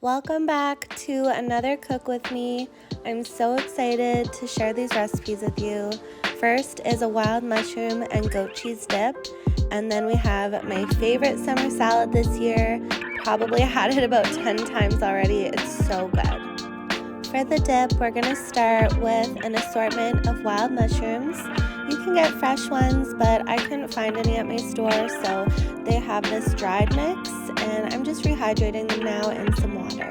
Welcome back to another Cook With Me. I'm so excited to share these recipes with you. First is a wild mushroom and goat cheese dip, and then we have my favorite summer salad this year. Probably had it about 10 times already. It's so good. For the dip, we're going to start with an assortment of wild mushrooms. You can get fresh ones, but I couldn't find any at my store, so they have this dried mix, and I'm just rehydrating them now in some water.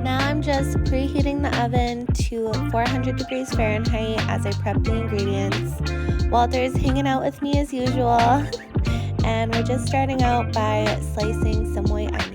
Now I'm just preheating the oven to 400 degrees Fahrenheit as I prep the ingredients. Walter's hanging out with me as usual, and we're just starting out by slicing some white onion.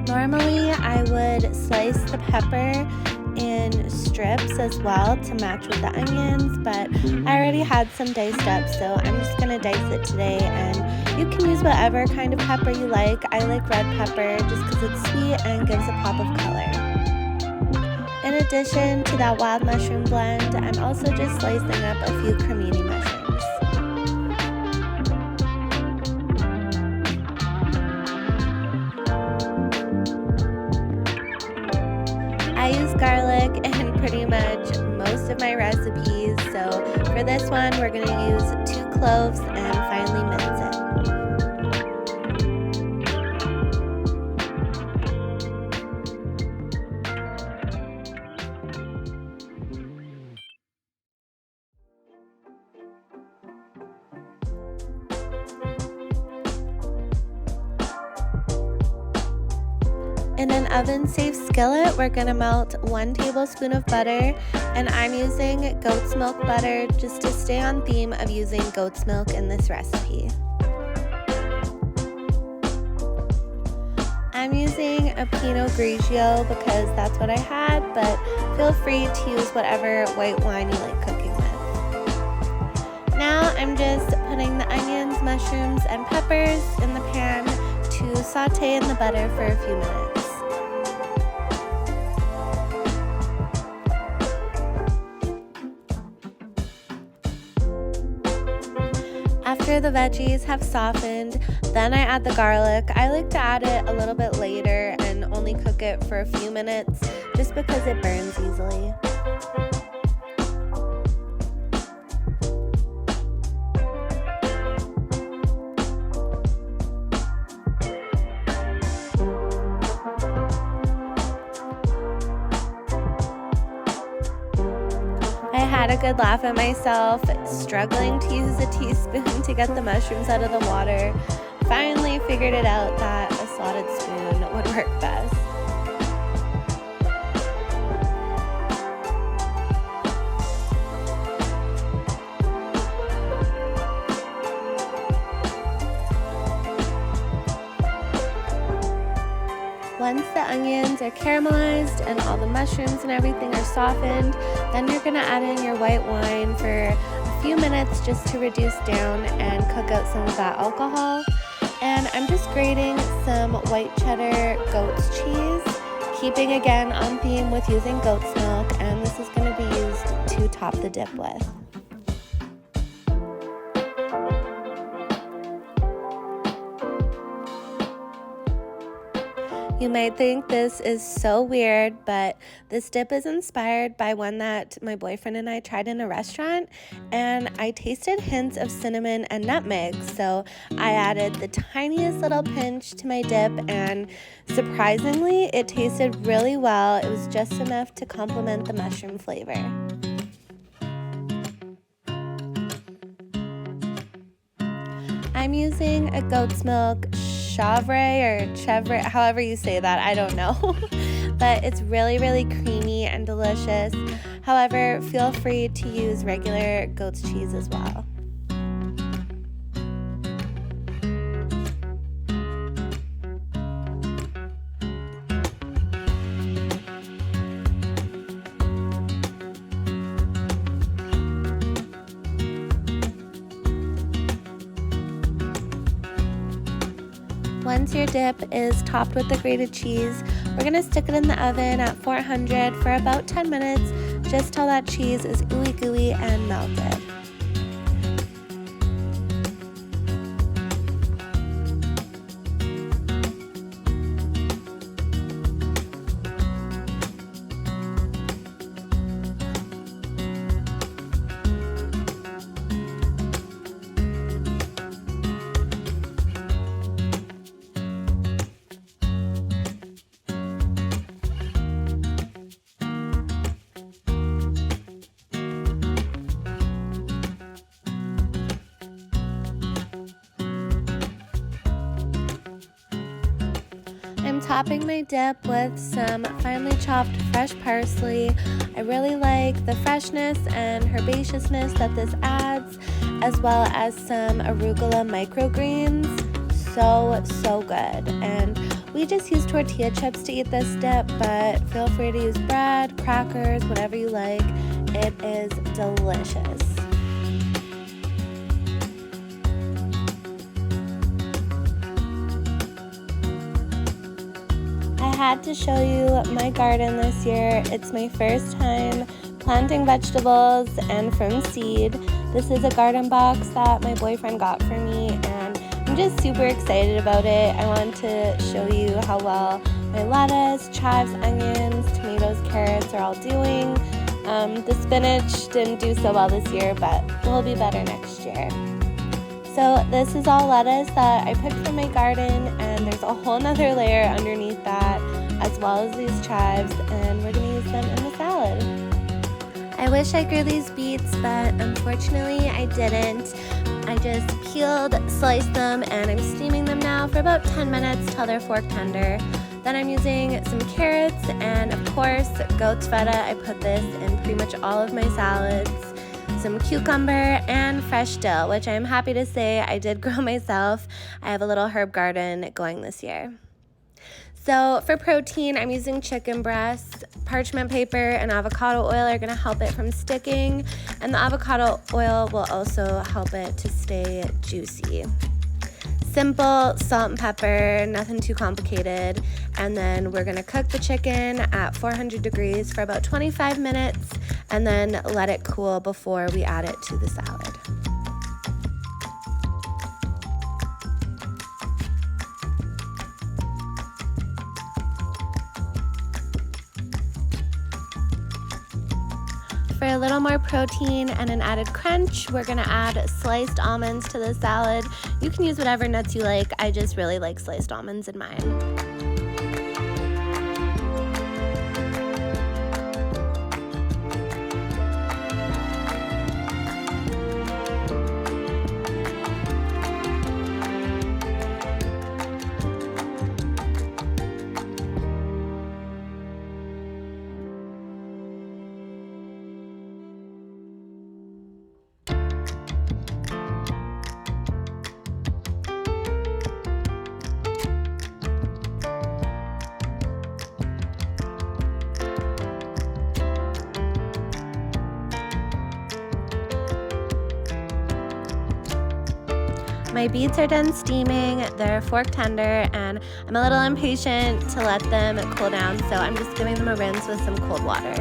Normally, I would slice the pepper in strips as well to match with the onions, but I already had some diced up, so I'm just going to dice it today, and you can use whatever kind of pepper you like. I like red pepper just because it's sweet and gives a pop of color. In addition to that wild mushroom blend, I'm also just slicing up a few cremini mushrooms. I use garlic in pretty much most of my recipes, so for this one we're going to use 2 cloves and finely mince it. In an oven-safe skillet, we're going to melt 1 tablespoon of butter, and I'm using goat's milk butter just to stay on theme of using goat's milk in this recipe. I'm using a Pinot Grigio because that's what I had, but feel free to use whatever white wine you like cooking with. Now I'm just putting the onions, mushrooms, and peppers in the pan to saute in the butter for a few minutes. After the veggies have softened, then I add the garlic. I like to add it a little bit later and only cook it for a few minutes just because it burns easily. I had a good laugh at myself, struggling to use a teaspoon to get the mushrooms out of the water. Finally figured it out that a slotted spoon would work best. Once the onions are caramelized and all the mushrooms and everything are softened, then you're going to add in your white wine for a few minutes just to reduce down and cook out some of that alcohol. And I'm just grating some white cheddar goat's cheese, keeping again on theme with using goat's milk, and this is going to be used to top the dip with. You might think this is so weird, but this dip is inspired by one that my boyfriend and I tried in a restaurant, and I tasted hints of cinnamon and nutmeg, so I added the tiniest little pinch to my dip, and surprisingly, it tasted really well. It was just enough to complement the mushroom flavor. I'm using a goat's milk chevre, however you say that, I don't know. But it's really, really creamy and delicious. However, feel free to use regular goat's cheese as well. Once your dip is topped with the grated cheese, we're going to stick it in the oven at 400 for about 10 minutes, just till that cheese is ooey gooey and melted. I'm topping my dip with some finely chopped fresh parsley. I really like the freshness and herbaceousness that this adds, as well as some arugula microgreens. So good. And we just use tortilla chips to eat this dip, but feel free to use bread, crackers, whatever you like. It is delicious. I had to show you my garden this year. It's my first time planting vegetables and from seed. This is a garden box that my boyfriend got for me, and I'm just super excited about it. I wanted to show you how well my lettuce, chives, onions, tomatoes, carrots are all doing. The spinach didn't do so well this year, but will be better next year. So this is all lettuce that I picked from my garden, and there's a whole nother layer underneath that, as well as these chives, and we're gonna use them in the salad. I wish I grew these beets, but unfortunately I didn't. I just peeled, sliced them, and I'm steaming them now for about 10 minutes till they're fork tender. Then I'm using some carrots and, of course, goat's feta. I put this in pretty much all of my salads. Some cucumber and fresh dill, which I'm happy to say I did grow myself. I have a little herb garden going this year. So for protein, I'm using chicken breast. Parchment paper and avocado oil are gonna help it from sticking, and the avocado oil will also help it to stay juicy. Simple salt and pepper, nothing too complicated. And then we're gonna cook the chicken at 400 degrees for about 25 minutes and then let it cool before we add it to the salad. For a little more protein and an added crunch, we're gonna add sliced almonds to the salad. You can use whatever nuts you like. I just really like sliced almonds in mine. My beets are done steaming, they're fork tender, and I'm a little impatient to let them cool down, so I'm just giving them a rinse with some cold water.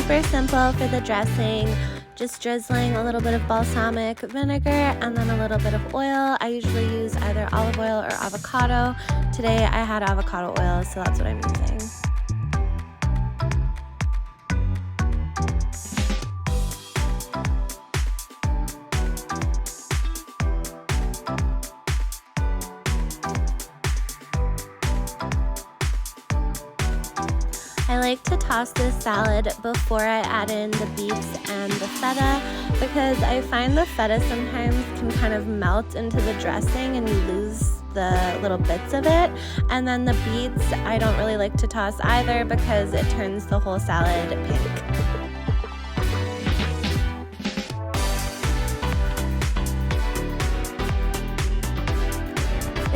super simple for the dressing. Just drizzling a little bit of balsamic vinegar and then a little bit of oil. I usually use either olive oil or avocado. Today I had avocado oil, so that's what I'm using. I like to toss this salad before I add in the beets and the feta because I find the feta sometimes can kind of melt into the dressing and you lose the little bits of it. And then the beets I don't really like to toss either because it turns the whole salad pink.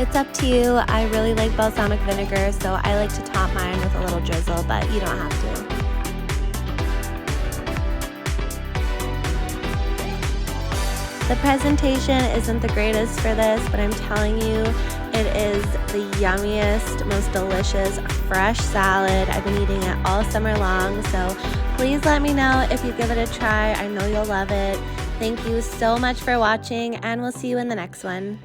It's up to you. I really like balsamic vinegar, so I like to top mine with a little drizzle, but you don't have to. The presentation isn't the greatest for this, but I'm telling you, it is the yummiest, most delicious, fresh salad. I've been eating it all summer long, so please let me know if you give it a try. I know you'll love it. Thank you so much for watching, and we'll see you in the next one.